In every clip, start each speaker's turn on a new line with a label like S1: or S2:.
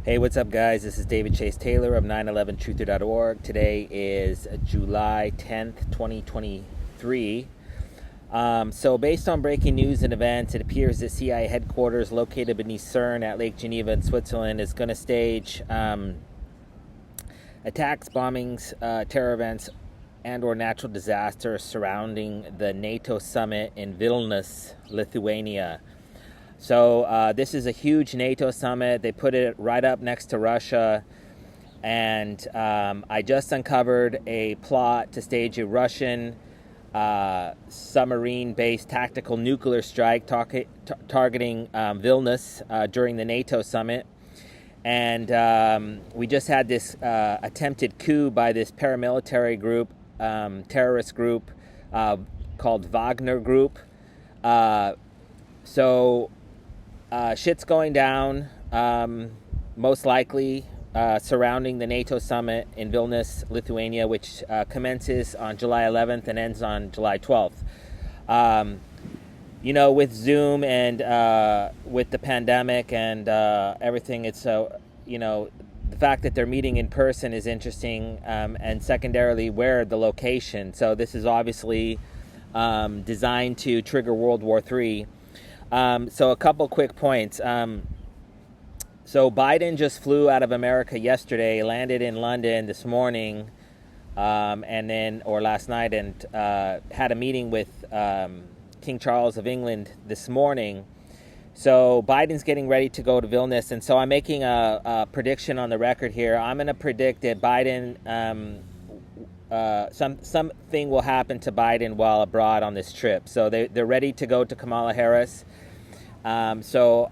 S1: Hey, what's up, guys? This is David Chase Taylor of 911truther.org. Today is July 10th, 2023. So based on breaking news and events, it appears that CIA headquarters located beneath CERN at Lake Geneva in Switzerland is going to stage attacks, bombings, terror events, and or natural disasters surrounding the Nato summit in Vilnius, Lithuania. So this is a huge NATO summit. They put it right up next to Russia. And I just uncovered a plot to stage a Russian submarine-based tactical nuclear strike targeting Vilnius during the NATO summit. And we just had this attempted coup by this paramilitary group, terrorist group called Wagner Group. So shit's going down, most likely surrounding the NATO summit in Vilnius, Lithuania, which commences on July 11th and ends on July 12th. With Zoom and with the pandemic and everything, it's the fact that they're meeting in person is interesting, and secondarily, where the location. So this is obviously designed to trigger World War III. So a couple quick points. So Biden just flew out of America yesterday, landed in London this morning, or last night, and had a meeting with King Charles of England this morning. So Biden's getting ready to go to Vilnius, and so I'm making a prediction on the record here. I'm going to predict that Biden, something will happen to Biden while abroad on this trip. So they're ready to go to Kamala Harris. So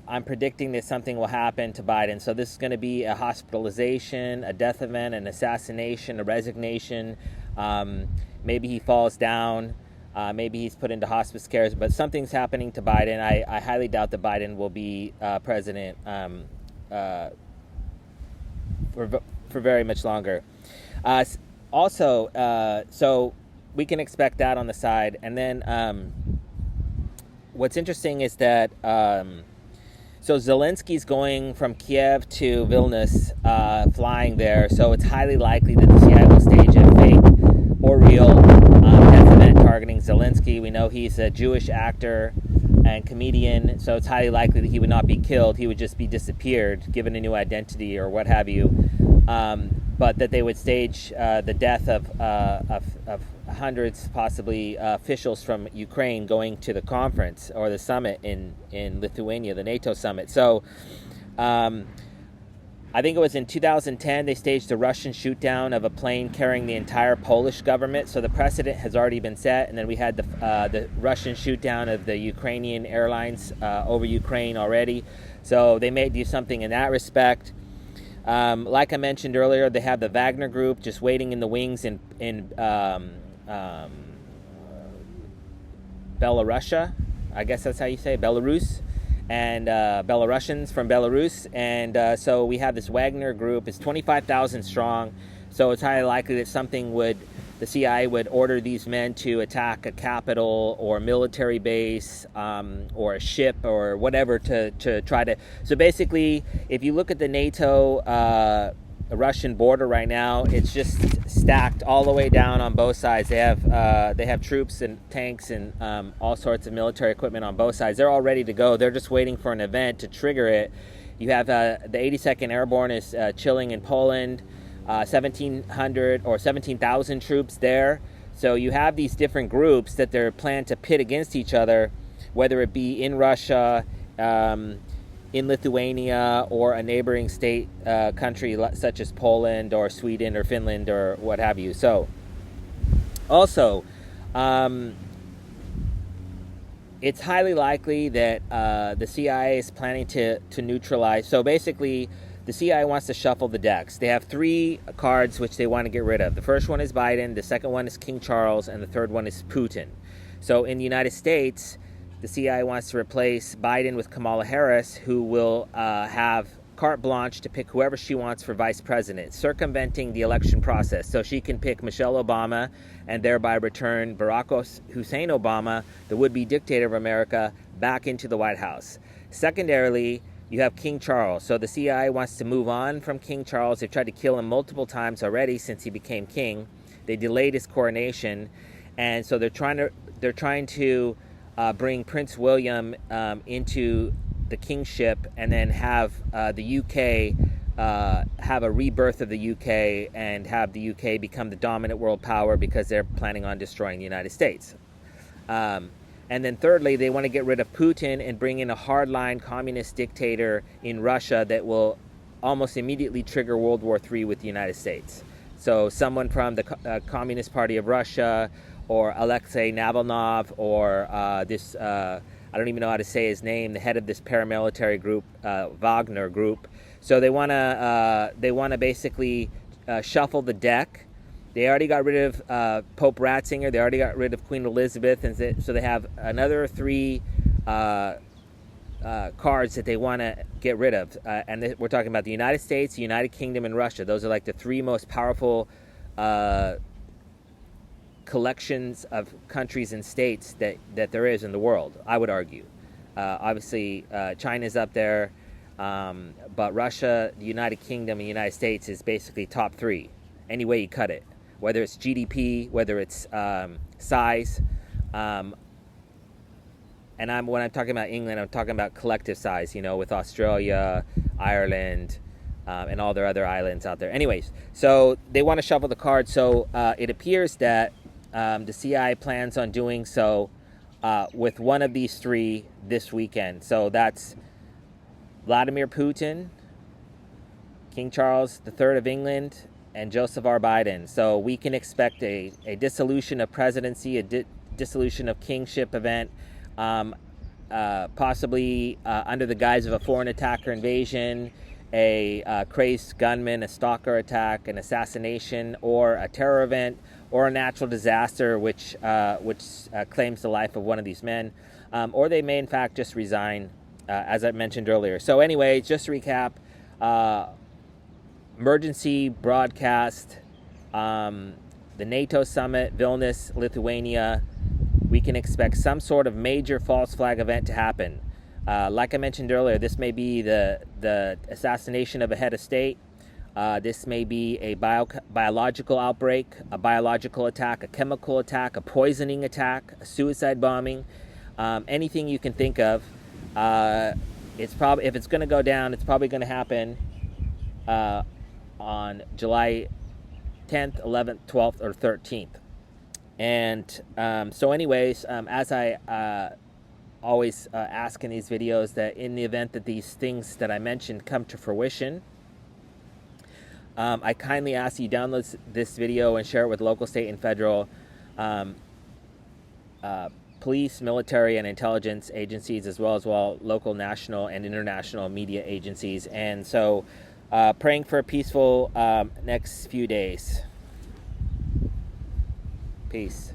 S1: I'm predicting that something will happen to Biden. So this is going to be a hospitalization, a death event, an assassination, a resignation. Maybe he falls down. Maybe he's put into hospice care. But something's happening to Biden. I highly doubt that Biden will be president for very much longer. So we can expect that on the side. And then what's interesting is that so Zelensky's going from Kiev to Vilnius, flying there. So it's highly likely that the CIA will stage a fake or real death event targeting Zelensky. We know he's a Jewish actor and comedian, so it's highly likely that he would not be killed. He would just be disappeared, given a new identity or what have you. But that they would stage the death of hundreds, possibly officials from Ukraine going to the conference or the summit in Lithuania, the NATO summit. So I think it was in 2010 they staged a Russian shoot-down of a plane carrying the entire Polish government. So the precedent has already been set. And then we had the Russian shoot-down of the Ukrainian airlines over Ukraine already. So they may do something in that respect. Like I mentioned earlier, they have the Wagner Group just waiting in the wings in Belarusia. I guess that's how you say it, Belarus, and Belarusians from Belarus. And so we have this Wagner Group. It's 25,000 strong. So it's highly likely that the CIA would order these men to attack a capital or a military base or a ship or whatever to try to. So basically, if you look at the NATO Russian border right now, it's just stacked all the way down on both sides. They have troops and tanks and all sorts of military equipment on both sides. They're all ready to go. They're just waiting for an event to trigger it. You have the 82nd Airborne is chilling in Poland. 1,700 or 17,000 troops there. So you have these different groups that they're planned to pit against each other, whether it be in Russia, in Lithuania, or a neighboring state country such as Poland or Sweden or Finland or what have you. So also, it's highly likely that the CIA is planning to neutralize. So basically, the CIA wants to shuffle the decks. They have three cards which they want to get rid of. The first one is Biden, the second one is King Charles, and the third one is Putin. So in the United States, the CIA wants to replace Biden with Kamala Harris, who will have carte blanche to pick whoever she wants for vice president, circumventing the election process. So she can pick Michelle Obama and thereby return Barack Hussein Obama, the would-be dictator of America, back into the White House. Secondarily, you have King Charles. So the CIA wants to move on from King Charles. They've tried to kill him multiple times already since he became king. They delayed his coronation, and so they're trying to bring Prince William into the kingship, and then have the UK have a rebirth of the UK, and have the UK become the dominant world power, because they're planning on destroying the United States. And then thirdly, they want to get rid of Putin and bring in a hardline communist dictator in Russia that will almost immediately trigger World War III with the United States. So someone from the Communist Party of Russia, or Alexei Navalny, or I don't even know how to say his name, the head of this paramilitary group, Wagner group. So they want to basically shuffle the deck. They already got rid of Pope Ratzinger. They already got rid of Queen Elizabeth, and so they have another 3 cards that they want to get rid of. And we're talking about the United States, the United Kingdom, and Russia. Those are like the 3 most powerful collections of countries and states that there is in the world, I would argue. Obviously, China's up there, but Russia, the United Kingdom, and the United States is basically top 3, any way you cut it. Whether it's GDP, whether it's size, and when I'm talking about England, I'm talking about collective size, with Australia, Ireland, and all their other islands out there. Anyways, so they want to shuffle the cards. So it appears that the CIA plans on doing so with one of these 3 this weekend. So that's Vladimir Putin, King Charles III of England, and Joseph R. Biden. So we can expect a dissolution of presidency, a dissolution of kingship event, possibly under the guise of a foreign attack or invasion, a crazed gunman, a stalker attack, an assassination, or a terror event, or a natural disaster which claims the life of one of these men, or they may in fact just resign, as I mentioned earlier. So anyway, just to recap, emergency broadcast, the NATO summit, Vilnius, Lithuania. We can expect some sort of major false flag event to happen. Like I mentioned earlier, this may be the assassination of a head of state. This may be a biological outbreak, a biological attack, a chemical attack, a poisoning attack, a suicide bombing, anything you can think of. It's probably, if it's going to go down, it's probably going to happen on July 10th, 11th, 12th, or 13th. And so anyways, as I always ask in these videos, that in the event that these things that I mentioned come to fruition, I kindly ask you download this video and share it with local, state, and federal police, military, and intelligence agencies, as well as local, national, and international media agencies. And so praying for a peaceful next few days. Peace.